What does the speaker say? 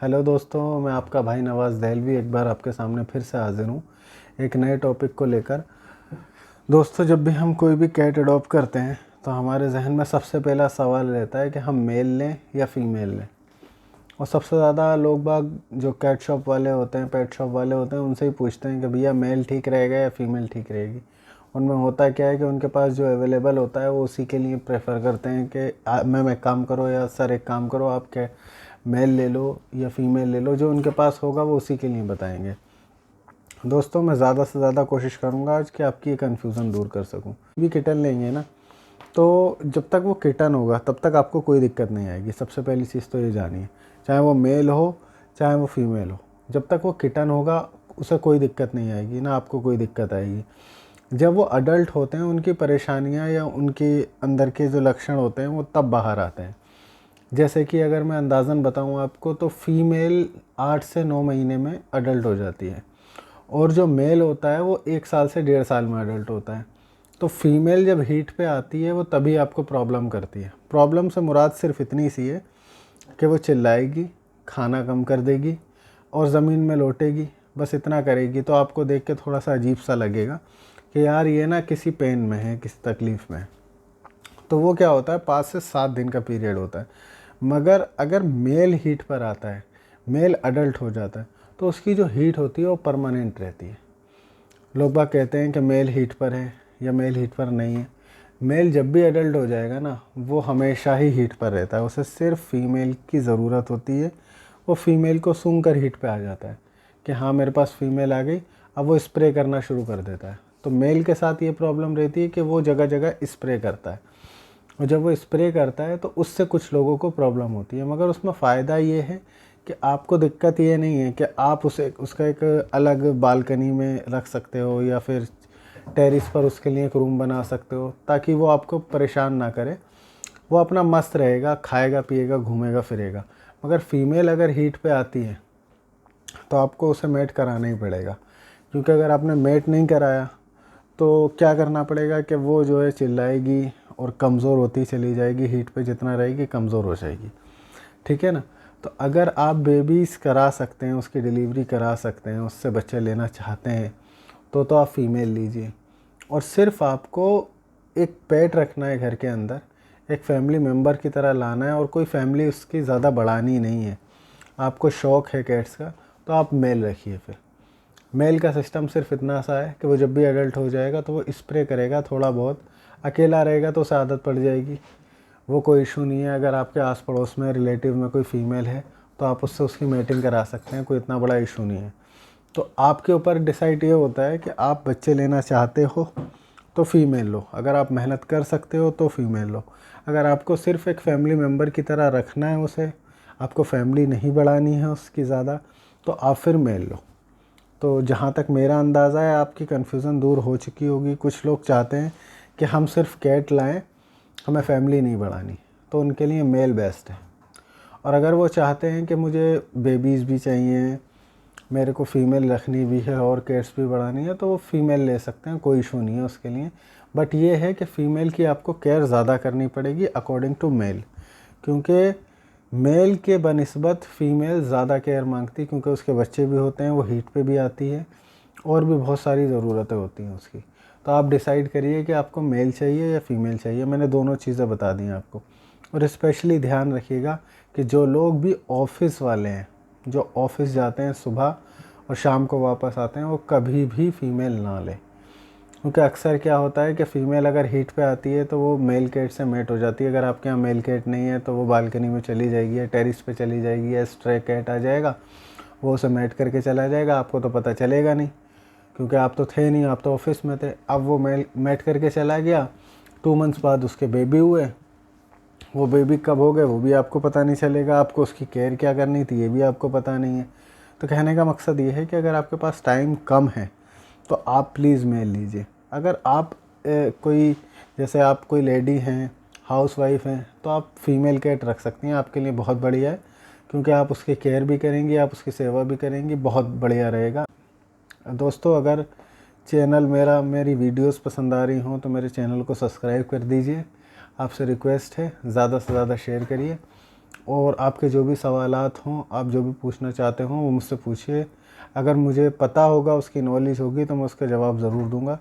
Hello दोस्तों, मैं आपका भाई नवाज़ दहलवी एक बार आपके सामने फिर से हाजिर हूँ एक नए टॉपिक को लेकर। दोस्तों, जब भी हम कोई भी कैट अडॉप्ट करते हैं तो हमारे जहन में सबसे पहला सवाल रहता है कि हम मेल लें या फ़ीमेल लें। और सबसे ज़्यादा लोग बाग जो कैट शॉप वाले होते हैं, पेट शॉप वाले होते हैं, उनसे ही पूछते हैं कि भैया मेल ठीक रहेगा या फ़ीमेल ठीक रहेगी। उनमें होता क्या है कि उनके पास जो अवेलेबल होता है वो उसी के लिए प्रेफर करते हैं कि मैम एक काम करो या सर एक काम करो, आप क्या मेल ले लो या फीमेल ले लो, जो उनके पास होगा वो उसी के लिए बताएंगे। दोस्तों, मैं ज़्यादा से ज़्यादा कोशिश करूँगा आज कि आपकी ये कन्फ्यूज़न दूर कर सकूँ। भी किटन लेंगे ना, तो जब तक वो किटन होगा तब तक आपको कोई दिक्कत नहीं आएगी। सबसे पहली चीज़ तो ये जानिए, चाहे वो मेल हो चाहे वो फीमेल हो, जब तक वो किटन होगा उसे कोई दिक्कत नहीं आएगी, ना आपको कोई दिक्कत आएगी। जब वो अडल्ट होते हैं उनकी परेशानियाँ या उनके अंदर के जो लक्षण होते हैं वो तब बाहर आते हैं। जैसे कि अगर मैं अंदाज़न बताऊं आपको, तो फीमेल 8 से 9 महीने में अडल्ट हो जाती है और जो मेल होता है वो 1 साल से 1.5 साल में अडल्ट होता है। तो फीमेल जब हीट पे आती है वो तभी आपको प्रॉब्लम करती है। प्रॉब्लम से मुराद सिर्फ इतनी सी है कि वो चिल्लाएगी, खाना कम कर देगी और ज़मीन में लौटेगी, बस इतना करेगी। तो आपको देख के थोड़ा सा अजीब सा लगेगा कि यार ये ना किसी पेन में है, किसी तकलीफ़ में है। तो वो क्या होता है, 5 से 7 दिन का पीरियड होता है। मगर अगर मेल हीट पर आता है, मेल अडल्ट हो जाता है, तो उसकी जो हीट होती है वो परमानेंट रहती है। लोग बाग कहते हैं कि मेल हीट पर है या मेल हीट पर नहीं है। मेल जब भी अडल्ट हो जाएगा ना, वो हमेशा ही हीट पर रहता है। उसे सिर्फ फीमेल की ज़रूरत होती है। वो फीमेल को सूंघ कर हीट पे आ जाता है कि हाँ मेरे पास फीमेल आ गई। अब वो स्प्रे करना शुरू कर देता है। तो मेल के साथ ये प्रॉब्लम रहती है कि वो जगह जगह स्प्रे करता है, और जब वो स्प्रे करता है तो उससे कुछ लोगों को प्रॉब्लम होती है। मगर उसमें फ़ायदा ये है कि आपको दिक्कत ये नहीं है कि आप उसे उसका एक अलग बालकनी में रख सकते हो या फिर टेरिस पर उसके लिए एक रूम बना सकते हो, ताकि वो आपको परेशान ना करे। वो अपना मस्त रहेगा, खाएगा पिएगा, घूमेगा फिरेगा। मगर फीमेल अगर हीट पे आती है तो आपको उसे मेट कराना ही पड़ेगा, क्योंकि अगर आपने मेट नहीं कराया तो क्या करना पड़ेगा कि वो जो है चिल्लाएगी और कमज़ोर होती चली जाएगी। हीट पे जितना रहेगी कमज़ोर हो जाएगी, ठीक है ना। तो अगर आप बेबीज़ करा सकते हैं, उसकी डिलीवरी करा सकते हैं, उससे बच्चे लेना चाहते हैं तो आप फीमेल लीजिए। और सिर्फ आपको एक पेट रखना है घर के अंदर, एक फैमिली मेम्बर की तरह लाना है, और कोई फैमिली उसकी ज़्यादा बढ़ानी नहीं है। आपको शौक़ है कैट्स का तो आप मेल रखिए। फिर मेल का सिस्टम सिर्फ इतना सा है कि वो जब भी एडल्ट हो जाएगा तो वो स्प्रे करेगा थोड़ा बहुत। अकेला रहेगा तो उसे आदत पड़ जाएगी, वो कोई इशू नहीं है। अगर आपके आस पड़ोस में रिलेटिव में कोई फ़ीमेल है तो आप उससे उसकी मेटिंग करा सकते हैं, कोई इतना बड़ा इशू नहीं है। तो आपके ऊपर डिसाइड ये होता है कि आप बच्चे लेना चाहते हो तो फ़ीमेल लो, अगर आप मेहनत कर सकते हो तो फ़ीमेल लो। अगर आपको सिर्फ एक फैमिली मेम्बर की तरह रखना है उसे, आपको फैमिली नहीं बढ़ानी है उसकी ज़्यादा, तो आप फिर मेल लो। तो जहाँ तक मेरा अंदाज़ा है आपकी कन्फ्यूज़न दूर हो चुकी होगी। कुछ लोग चाहते हैं कि हम सिर्फ कैट लाएं, हमें फैमिली नहीं बढ़ानी, तो उनके लिए मेल बेस्ट है। और अगर वो चाहते हैं कि मुझे बेबीज़ भी चाहिए, मेरे को फ़ीमेल रखनी भी है और कैट्स भी बढ़ानी है, तो वो फ़ीमेल ले सकते हैं, कोई इशू नहीं है उसके लिए। बट ये है कि फ़ीमेल की आपको केयर ज़्यादा करनी पड़ेगी अकॉर्डिंग टू मेल, क्योंकि मेल के बनिस्बत फ़ीमेल ज़्यादा केयर मांगती है, क्योंकि उसके बच्चे भी होते हैं, वो हीट पे भी आती है और भी बहुत सारी ज़रूरतें होती हैं उसकी। तो आप डिसाइड करिए कि आपको मेल चाहिए या फ़ीमेल चाहिए। मैंने दोनों चीज़ें बता दी आपको। और स्पेशली ध्यान रखिएगा कि जो लोग भी ऑफिस वाले हैं, जो ऑफिस जाते हैं सुबह और शाम को वापस आते हैं, वो कभी भी फ़ीमेल ना लें। क्योंकि अक्सर क्या होता है कि फ़ीमेल अगर हीट पे आती है तो वो मेल कैट से मेट हो जाती है। अगर आपके यहाँ मेल कैट नहीं है तो वो बालकनी में चली जाएगी या टेरिस पे चली जाएगी, या स्ट्रे कैट आ जाएगा, वो उसे मेट करके चला जाएगा। आपको तो पता चलेगा नहीं, क्योंकि आप तो थे नहीं, आप तो ऑफिस में थे। अब वो मेट करके चला गया, 2 मंथ्स बाद उसके बेबी हुए, वो बेबी कब हो गए वो भी आपको पता नहीं चलेगा। आपको उसकी केयर क्या करनी थी ये भी आपको पता नहीं है। तो कहने का मकसद ये है कि अगर आपके पास टाइम कम है तो आप प्लीज़ मेल लीजिए। अगर आप कोई, जैसे आप कोई लेडी हैं, हाउसवाइफ हैं, तो आप फीमेल कैट रख सकती हैं, आपके लिए बहुत बढ़िया है। क्योंकि आप उसकी केयर भी करेंगी, आप उसकी सेवा भी करेंगी, बहुत बढ़िया रहेगा। दोस्तों, अगर मेरी वीडियोस पसंद आ रही हों तो मेरे चैनल को सब्सक्राइब कर दीजिए। आपसे रिक्वेस्ट है, ज़्यादा से ज़्यादा शेयर करिए और आपके जो भी सवालात हों, आप जो भी पूछना चाहते हों वो मुझसे पूछिए। अगर मुझे पता होगा, उसकी नॉलेज होगी तो मैं उसका जवाब ज़रूर दूंगा।